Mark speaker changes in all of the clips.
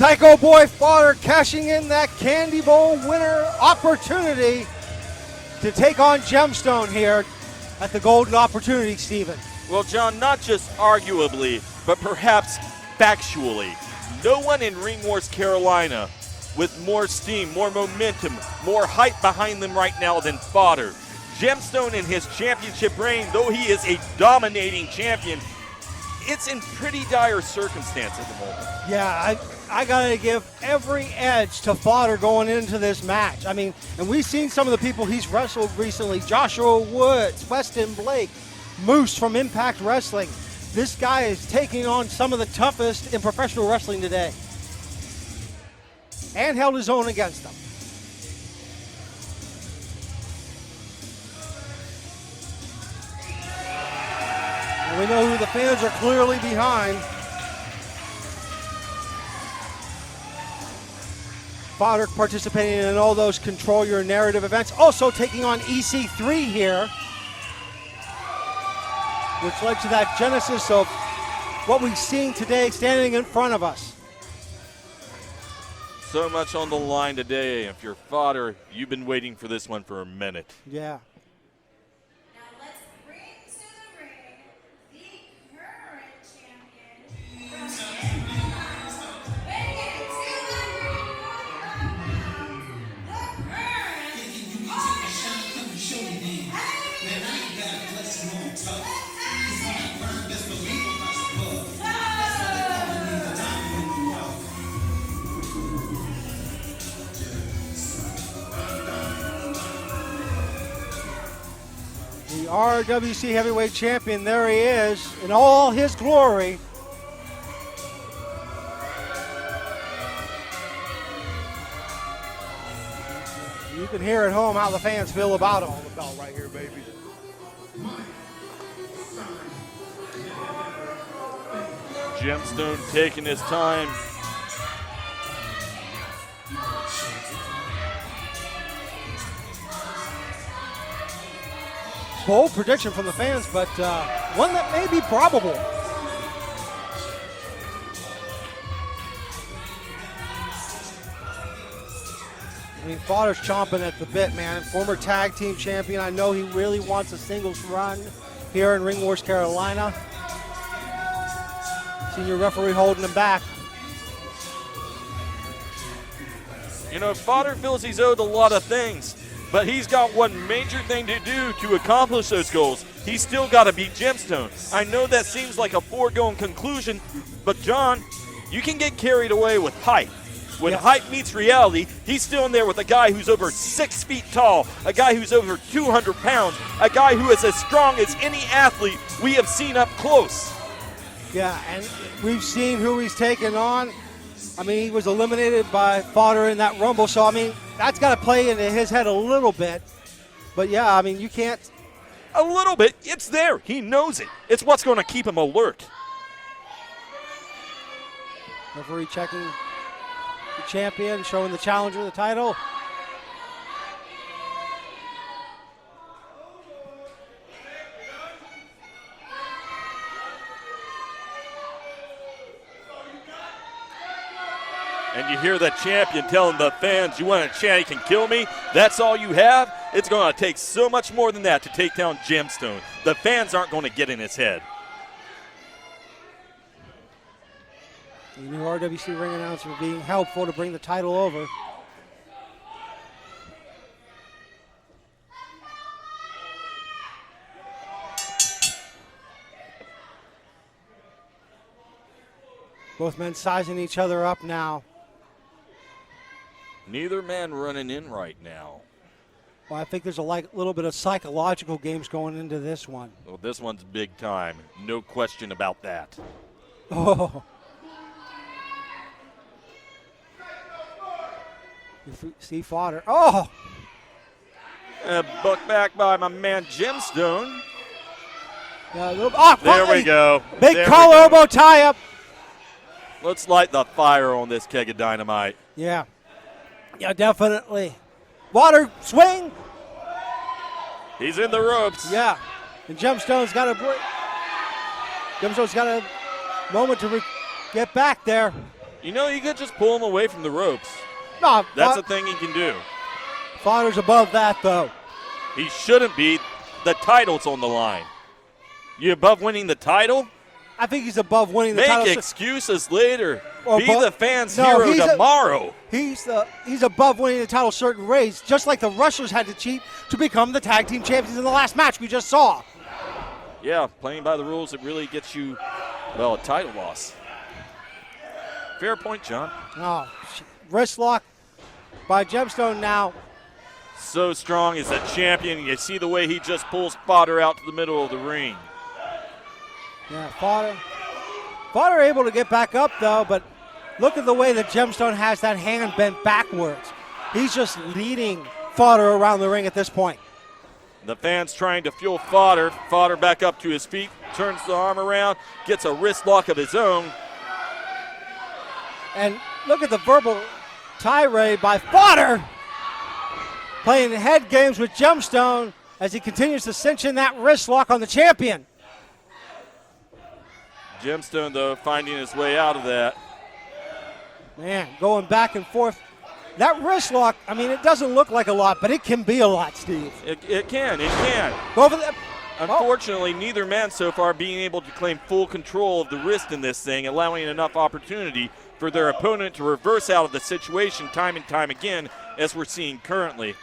Speaker 1: Psycho Boy Fodder cashing in that Candy Bowl winner opportunity to take on Gemstone here at the Golden Opportunity, Stephen.
Speaker 2: Well, John, not just arguably, but perhaps factually, no one in Ring Wars Carolina with more steam, more momentum, more hype behind them right now than Fodder. Gemstone in his championship reign, though he is a dominating champion, it's in pretty dire circumstance at the moment.
Speaker 1: Yeah, I got to give every edge to Fodder going into this match. I mean, and we've seen some of the people he's wrestled recently. Joshua Woods, Weston Blake, Moose from Impact Wrestling. This guy is taking on some of the toughest in professional wrestling today. And held his own against them. And we know who the fans are clearly behind. Fodder participating in all those Control Your Narrative events. Also taking on EC3 here, which led to that genesis of what we've seen today standing in front of us.
Speaker 2: So much on the line today. If you're Fodder, you've been waiting for this one for a minute.
Speaker 1: Yeah.
Speaker 3: Now let's bring to the ring the current champion from Carolina. Bringing it to the ring the
Speaker 1: The RWC Heavyweight Champion, there he is, in all his glory. You can hear at home how the fans feel about him.
Speaker 4: The belt right here, baby.
Speaker 2: Gemstone taking his time.
Speaker 1: Bold prediction from the fans, but one that may be probable. I mean, Fodder's chomping at the bit, man. Former tag team champion. I know he really wants a singles run here in Ring Wars Carolina. Senior referee holding him back.
Speaker 2: You know, Fodder feels he's owed a lot of things, but he's got one major thing to do to accomplish those goals. He's still got to beat Gemstone. I know that seems like a foregone conclusion, but John, you can get carried away with hype. When hype meets reality, he's still in there with a guy who's over 6 feet tall, a guy who's over 200 pounds, a guy who is as strong as any athlete we have seen up close.
Speaker 1: Yeah, and we've seen who he's taken on. I mean, he was eliminated by Fodder in that Rumble, so, I mean, that's got to play into his head a little bit. But, yeah, I mean, you can't.
Speaker 2: A little bit. It's there. He knows it. It's what's going to keep him alert.
Speaker 1: Referee checking the champion, showing the challenger the title.
Speaker 2: And you hear that champion telling the fans, you want to chant, he can kill me? That's all you have? It's going to take so much more than that to take down Gemstone. The fans aren't going to get in his head.
Speaker 1: The new RWC ring announcer being helpful to bring the title over. Both men sizing each other up now.
Speaker 2: Neither man running in right now.
Speaker 1: Well, I think there's a little bit of psychological games going into this one.
Speaker 2: Well, this one's big time. No question about that.
Speaker 1: Oh. You see Fodder. Oh!
Speaker 2: Buck back by my man Gemstone.
Speaker 1: Yeah,
Speaker 2: there we go.
Speaker 1: Big
Speaker 2: there
Speaker 1: collar elbow tie up.
Speaker 2: Let's light the fire on this keg of dynamite.
Speaker 1: Yeah. Yeah, definitely. Water swing.
Speaker 2: He's in the ropes.
Speaker 1: Yeah. And Gemstone's got a break. Gemstone's got a moment to get back there.
Speaker 2: You know, you could just pull him away from the ropes.
Speaker 1: No,
Speaker 2: That's a thing he can do.
Speaker 1: Fodder's above that, though.
Speaker 2: He shouldn't be. The title's on the line. You above winning the title?
Speaker 1: I think he's above winning the title.
Speaker 2: Make excuses later.
Speaker 1: Or
Speaker 2: Be
Speaker 1: above-
Speaker 2: the fans'
Speaker 1: No,
Speaker 2: hero tomorrow.
Speaker 1: He's above winning the title certain ways, just like the wrestlers had to cheat to become the tag team champions in the last match we just saw.
Speaker 2: Yeah, playing by the rules, it really gets you, well, a title loss. Fair point, John.
Speaker 1: Oh, wrist lock by Gemstone now.
Speaker 2: So strong as a champion. You see the way he just pulls Fodder out to the middle of the ring.
Speaker 1: Yeah, Fodder able to get back up, though, but look at the way that Gemstone has that hand bent backwards. He's just leading Fodder around the ring at this point.
Speaker 2: The fans trying to fuel Fodder. Fodder back up to his feet, turns the arm around, gets a wrist lock of his own.
Speaker 1: And look at the verbal tirade by Fodder, playing head games with Gemstone as he continues to cinch in that wrist lock on the champion.
Speaker 2: Gemstone, though, finding his way out of that.
Speaker 1: Man, going back and forth. That wrist lock, I mean, it doesn't look like a lot, but it can be a lot, Steve.
Speaker 2: It can.
Speaker 1: Go for that.
Speaker 2: Unfortunately, neither man so far being able to claim full control of the wrist in this thing, allowing enough opportunity for their opponent to reverse out of the situation time and time again, as we're seeing currently.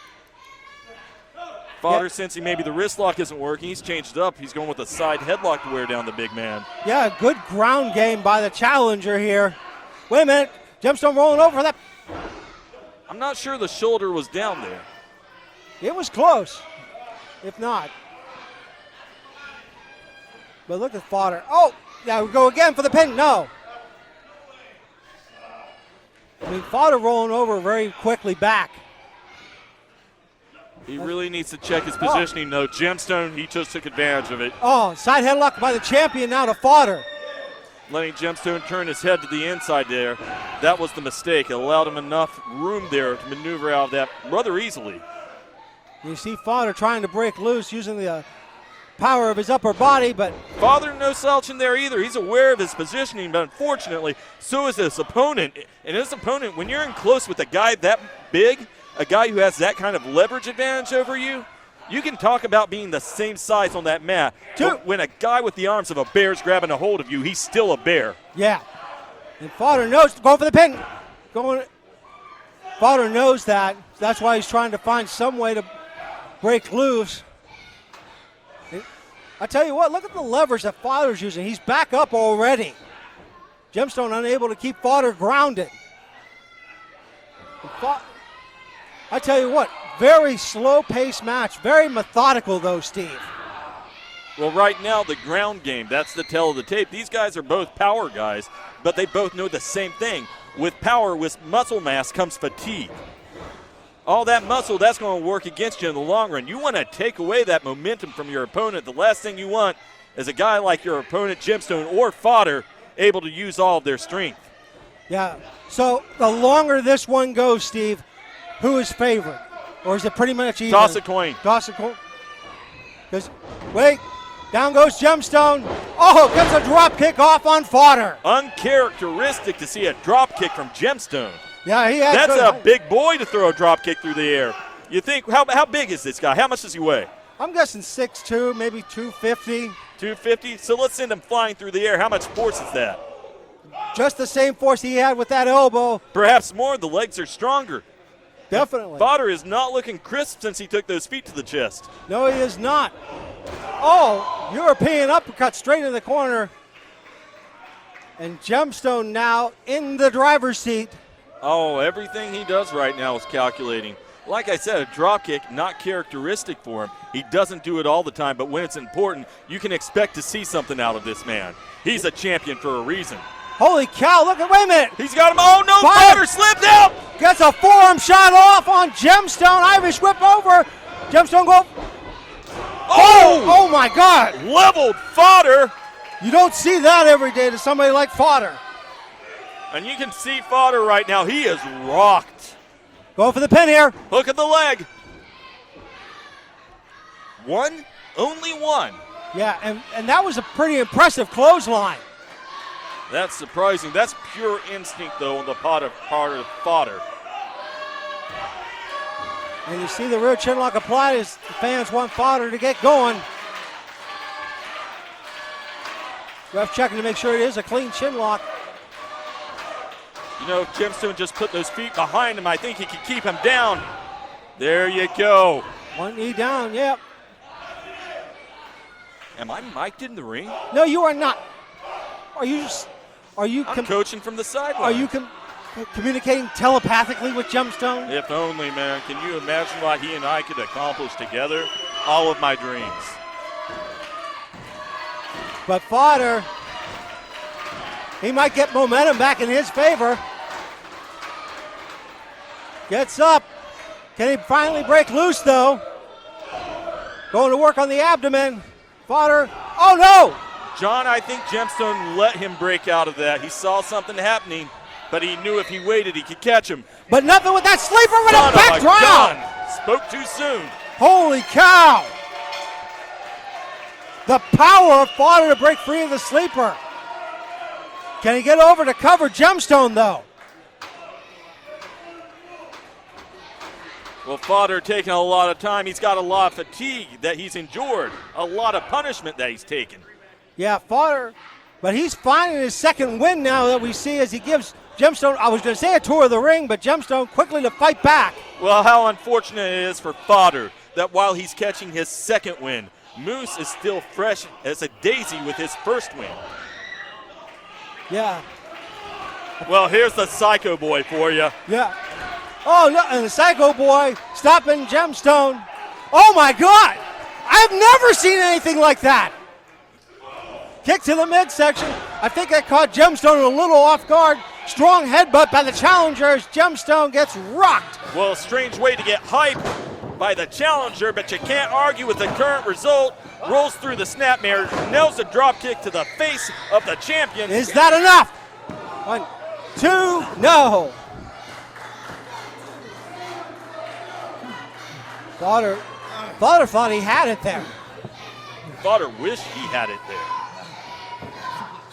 Speaker 2: Fodder, sensing maybe the wrist lock isn't working, he's changed it up. He's going with a side headlock to wear down the big man.
Speaker 1: Yeah, good ground game by the challenger here. Wait a minute. Gemstone rolling over for that.
Speaker 2: I'm not sure the shoulder was down there.
Speaker 1: It was close, if not. But look at Fodder. Oh, yeah, we go again for the pin. No. I mean, Fodder rolling over very quickly back.
Speaker 2: He really needs to check his positioning, though. Gemstone, he just took advantage of it.
Speaker 1: Oh, side headlock by the champion now to Fodder.
Speaker 2: Letting Gemstone turn his head to the inside there. That was the mistake. It allowed him enough room there to maneuver out of that rather easily.
Speaker 1: You see Fodder trying to break loose using the power of his upper body, but
Speaker 2: Fodder no slouch in there either. He's aware of his positioning, but unfortunately, so is his opponent. And his opponent, when you're in close with a guy that big, a guy who has that kind of leverage advantage over you, you can talk about being the same size on that mat. But when a guy with the arms of a bear is grabbing a hold of you, he's still a bear.
Speaker 1: yeah. And Fodder knows to go for the pin. Fodder knows that. That's why he's trying to find some way to break loose. I tell you what, look at the leverage that Fodder's using. He's back up already. Gemstone unable to keep Fodder grounded. I tell you what, very slow-paced match. Very methodical, though, Steve.
Speaker 2: Well, right now, the ground game, that's the tell of the tape. These guys are both power guys, but they both know the same thing. With power, with muscle mass comes fatigue. All that muscle, that's going to work against you in the long run. You want to take away that momentum from your opponent. The last thing you want is a guy like your opponent, Gemstone or Fodder, able to use all of their strength.
Speaker 1: Yeah, so the longer this one goes, Steve, who is favored? Or is it pretty much even?
Speaker 2: Toss a coin.
Speaker 1: Toss a coin. Because, wait, down goes Gemstone. Oh, gets a drop kick off on Fodder.
Speaker 2: Uncharacteristic to see a drop kick from Gemstone.
Speaker 1: Yeah, he has.
Speaker 2: That's a big boy to throw a drop kick through the air. You think, how big is this guy? How much does he weigh?
Speaker 1: I'm guessing 6'2", maybe 250.
Speaker 2: 250? So let's send him flying through the air. How much force is that?
Speaker 1: Just the same force he had with that elbow.
Speaker 2: Perhaps more. The legs are stronger.
Speaker 1: Definitely.
Speaker 2: Fodder is not looking crisp since he took those feet to the chest.
Speaker 1: No, he is not. Oh, European uppercut straight in the corner. And Gemstone now in the driver's seat.
Speaker 2: Oh, everything he does right now is calculating. Like I said, a drop kick, not characteristic for him. He doesn't do it all the time, but when it's important, you can expect to see something out of this man. He's a champion for a reason.
Speaker 1: Holy cow, look at, wait a minute.
Speaker 2: He's got him. Oh, no, Fodder slipped out.
Speaker 1: Gets a forearm shot off on Gemstone. Irish whip over. Gemstone go. Oh, my God.
Speaker 2: Leveled Fodder.
Speaker 1: You don't see that every day to somebody like Fodder.
Speaker 2: And you can see Fodder right now. He is rocked.
Speaker 1: Go for the pin here.
Speaker 2: Hook of the leg. One? Only one.
Speaker 1: Yeah, and that was a pretty impressive clothesline.
Speaker 2: That's surprising. That's pure instinct, though, on the part of Fodder.
Speaker 1: And you see the rear chin lock applied as the fans want Fodder to get going. Ref checking to make sure it is a clean chin lock.
Speaker 2: You know, if Gemstone just put those feet behind him, I think he could keep him down. There you go.
Speaker 1: One knee down, yep.
Speaker 2: Am I mic'd in the ring?
Speaker 1: No, you are not. I'm
Speaker 2: coaching from the sideline.
Speaker 1: Are you communicating telepathically with Gemstone?
Speaker 2: If only, man. Can you imagine what he and I could accomplish together? All of my dreams.
Speaker 1: But Fodder, he might get momentum back in his favor. Gets up. Can he finally break loose, though? Going to work on the abdomen. Fodder. Oh, no!
Speaker 2: John, I think Gemstone let him break out of that. He saw something happening, but he knew if he waited, he could catch him.
Speaker 1: But nothing with that sleeper with
Speaker 2: Son
Speaker 1: a back
Speaker 2: of a
Speaker 1: drop.
Speaker 2: gun. Spoke too soon.
Speaker 1: Holy cow! The power of Fodder to break free of the sleeper. Can he get over to cover Gemstone, though?
Speaker 2: Well, Fodder taking a lot of time. He's got a lot of fatigue that he's endured, a lot of punishment that he's taken.
Speaker 1: Yeah, Fodder, but he's finding his second win now that we see as he gives Gemstone, I was going to say a tour of the ring, but Gemstone quickly to fight back.
Speaker 2: Well, how unfortunate it is for Fodder that while he's catching his second win, Moose is still fresh as a daisy with his first win.
Speaker 1: Yeah.
Speaker 2: Well, here's the Psycho Boy for you.
Speaker 1: Yeah. Oh, no, and the Psycho Boy stopping Gemstone. Oh, my God. I've never seen anything like that. Kick to the midsection. I think that caught Gemstone a little off guard. Strong headbutt by the challenger as Gemstone gets rocked.
Speaker 2: Well, a strange way to get hype by the challenger, but you can't argue with the current result. Rolls through the snapmare, nails a drop kick to the face of the champion.
Speaker 1: Is that enough? 1, 2, no. Fodder thought he had it there.
Speaker 2: Fodder wished he had it there.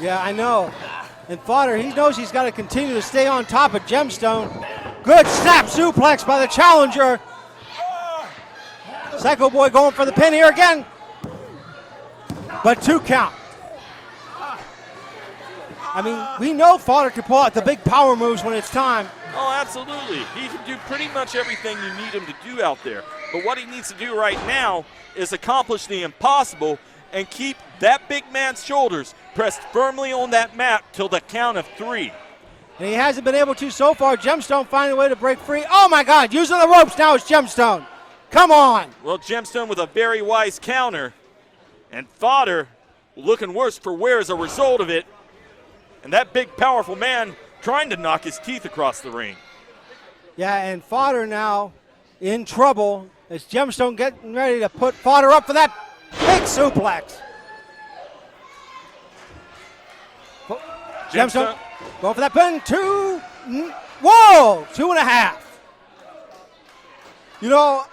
Speaker 1: Yeah, I know. And Fodder, he knows he's got to continue to stay on top of Gemstone. Good snap suplex by the challenger. Psycho Boy going for the pin here again. But 2 count. I mean, we know Fodder can pull out the big power moves when it's time.
Speaker 2: Oh, absolutely. He can do pretty much everything you need him to do out there. But what he needs to do right now is accomplish the impossible and keep that big man's shoulders pressed firmly on that mat till the count of 3.
Speaker 1: And he hasn't been able to so far. Gemstone finding a way to break free. Oh, my God, using the ropes now is Gemstone. Come on.
Speaker 2: Well, Gemstone with a very wise counter. And Fodder looking worse for wear as a result of it. And that big, powerful man trying to knock his teeth across the ring.
Speaker 1: Yeah, and Fodder now in trouble as Gemstone getting ready to put Fodder up for that big suplex. Gemstone going for that pin. 2. Whoa, 2.5. You know,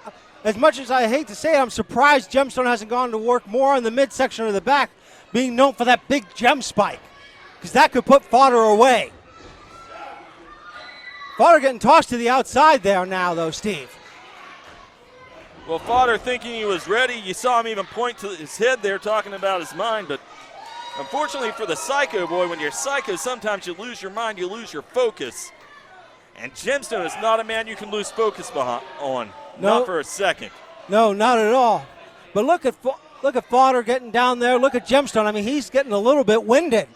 Speaker 1: as much as I hate to say it, I'm surprised Gemstone hasn't gone to work more on the midsection or the back, being known for that big gem spike, because that could put Fodder away. Fodder getting tossed to the outside there now, though, Steve.
Speaker 2: Well, Fodder thinking he was ready. You saw him even point to his head there talking about his mind, but unfortunately for the Psycho Boy, when you're psycho, sometimes you lose your mind, you lose your focus. And Gemstone is not a man you can lose focus on.
Speaker 1: No.
Speaker 2: Not for a second.
Speaker 1: No, not at all. But look at Fodder getting down there. Look at Gemstone. I mean, he's getting a little bit winded.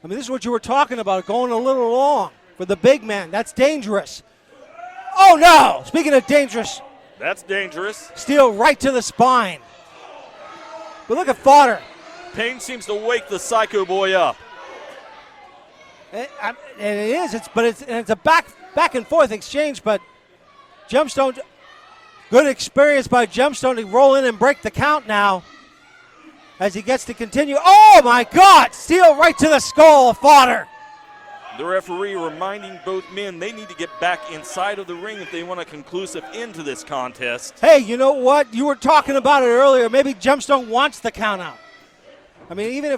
Speaker 1: I mean, this is what you were talking about, going a little long for the big man. That's dangerous. Oh, no. Speaking of dangerous.
Speaker 2: That's dangerous.
Speaker 1: Steel right to the spine. But look at Fodder.
Speaker 2: Pain seems to wake the Psycho Boy up.
Speaker 1: And it is. It's a back and forth exchange, but Gemstone, good experience by Gemstone to roll in and break the count now as he gets to continue. Oh, my God. Steel right to the skull of Fodder.
Speaker 2: The referee reminding both men they need to get back inside of the ring if they want a conclusive end to this contest.
Speaker 1: Hey, you know what? You were talking about it earlier. Maybe Gemstone wants the count out. I mean, even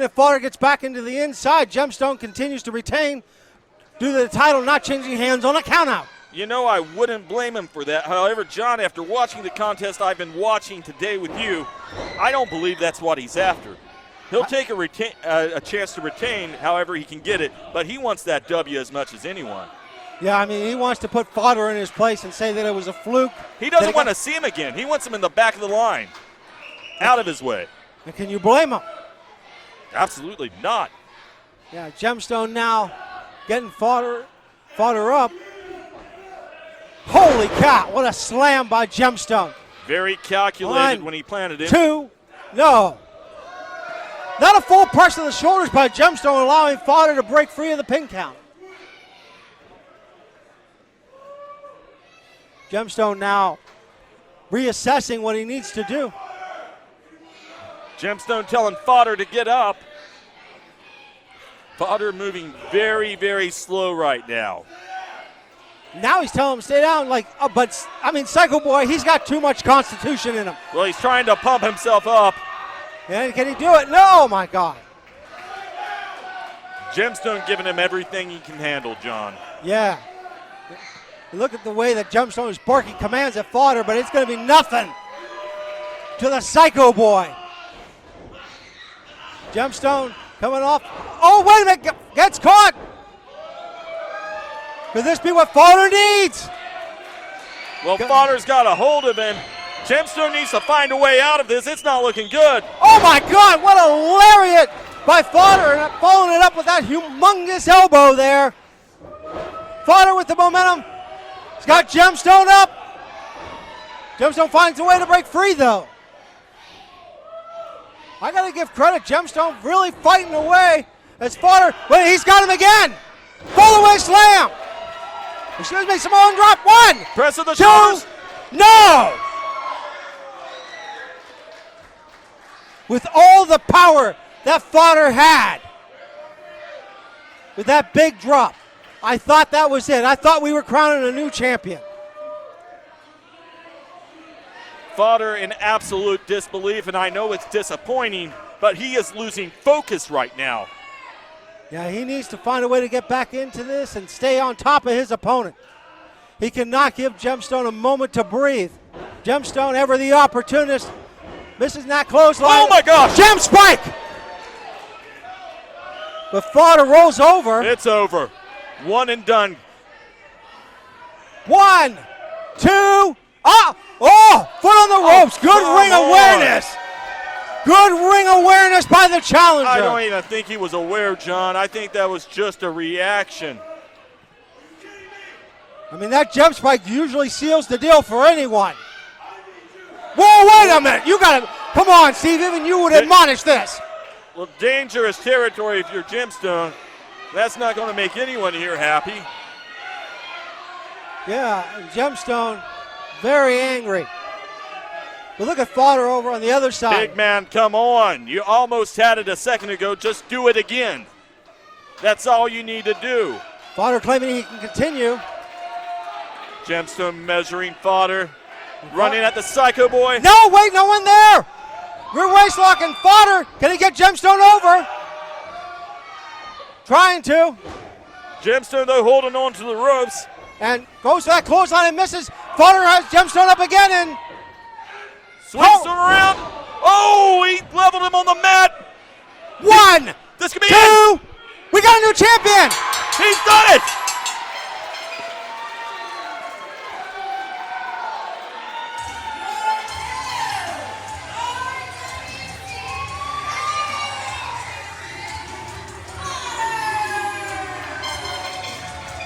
Speaker 1: if Fodder gets back into the inside, Gemstone continues to retain due to the title not changing hands on a countout.
Speaker 2: You know, I wouldn't blame him for that. However, John, after watching the contest I've been watching today with you, I don't believe that's what he's after. He'll take a chance to retain however he can get it, but he wants that W as much as anyone.
Speaker 1: Yeah, I mean, he wants to put Fodder in his place and say that it was a fluke.
Speaker 2: He doesn't want to see him again. He wants him in the back of the line, out of his way.
Speaker 1: And can you blame him?
Speaker 2: Absolutely not.
Speaker 1: Yeah, Gemstone now getting Fodder up. Holy cow, what a slam by Gemstone.
Speaker 2: Very calculated
Speaker 1: 1,
Speaker 2: when he planted it.
Speaker 1: 2, no. Not a full press of the shoulders by Gemstone, allowing Fodder to break free of the pin count. Gemstone now reassessing what he needs to do.
Speaker 2: Gemstone telling Fodder to get up. Fodder moving very, very slow right now.
Speaker 1: Now he's telling him to stay down, Psycho Boy, he's got too much constitution in him.
Speaker 2: Well, he's trying to pump himself up.
Speaker 1: And can he do it? No, my God.
Speaker 2: Gemstone giving him everything he can handle, John.
Speaker 1: Yeah. Look at the way that Gemstone is barking commands at Fodder, but it's going to be nothing to the Psycho Boy. Gemstone coming off. Oh, wait a minute. Gets caught. Could this be what Fodder needs?
Speaker 2: Well, Fodder's got a hold of him. Gemstone needs to find a way out of this. It's not looking good.
Speaker 1: Oh, my God. What a lariat by Fodder. And following it up with that humongous elbow there. Fodder with the momentum. He's got Gemstone up. Gemstone finds a way to break free, though. I got to give credit. Gemstone really fighting away as Fodder. Wait, he's got him again. Follow-away slam. Excuse me, Samoan drop. 1,
Speaker 2: Press of the
Speaker 1: 2,
Speaker 2: shoulders.
Speaker 1: no. With all the power that Fodder had, with that big drop, I thought that was it. I thought we were crowning a new champion.
Speaker 2: Fodder in absolute disbelief, and I know it's disappointing, but he is losing focus right now.
Speaker 1: Yeah, he needs to find a way to get back into this and stay on top of his opponent. He cannot give Gemstone a moment to breathe. Gemstone, ever the opportunist, misses that clothesline.
Speaker 2: Oh my gosh!
Speaker 1: Gem spike! But Fodder rolls over.
Speaker 2: It's over. One and done.
Speaker 1: 1, 2, foot on the ropes. Good ring awareness. Good ring awareness by the challenger.
Speaker 2: I don't even think he was aware, John. I think that was just a reaction.
Speaker 1: I mean, that jump spike usually seals the deal for anyone. Whoa, wait a minute. You got to, come on, Steve. Even you would admonish this.
Speaker 2: Well, dangerous territory if you're Gemstone. That's not going to make anyone here happy.
Speaker 1: Yeah, and Gemstone very angry. But look at Fodder over on the other side.
Speaker 2: Big man, come on. You almost had it a second ago. Just do it again. That's all you need to do.
Speaker 1: Fodder claiming he can continue.
Speaker 2: Gemstone measuring Fodder. Running at the Psycho Boy.
Speaker 1: No, wait, no one there. Rear waist lock and Fodder. Can he get Gemstone over? Trying to.
Speaker 2: Gemstone, though, holding on to the ropes.
Speaker 1: And goes to that clothesline and misses. Fodder has Gemstone up again and
Speaker 2: swings him around. Oh, he leveled him on the mat.
Speaker 1: 1,
Speaker 2: this could be
Speaker 1: 2.
Speaker 2: it.
Speaker 1: We got a new champion.
Speaker 2: He's done it.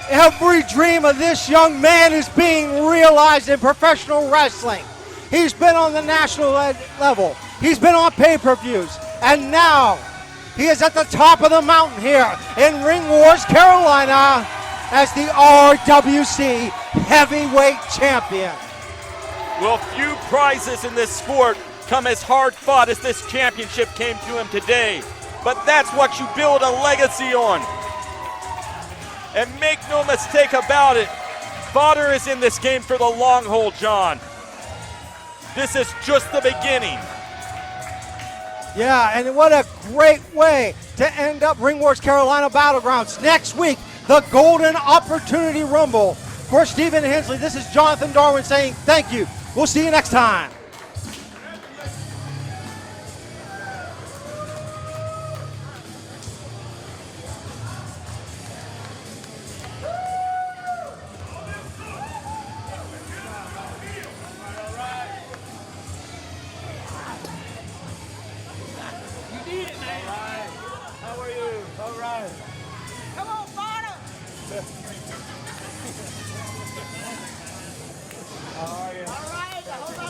Speaker 1: Every dream of this young man is being realized in professional wrestling. He's been on the national level. He's been on pay-per-views. And now he is at the top of the mountain here in Ring Wars, Carolina as the RWC Heavyweight Champion.
Speaker 2: Well, few prizes in this sport come as hard fought as this championship came to him today. But that's what you build a legacy on. And make no mistake about it, Fodder is in this game for the long haul, John. This is just the beginning.
Speaker 1: Yeah, and what a great way to end up Ring Wars Carolina Battlegrounds. Next week, the Golden Opportunity Rumble. For Stephen Hensley, this is Jonathan Darwin saying thank you. We'll see you next time.
Speaker 3: Come on, Fodder. All right, hold on.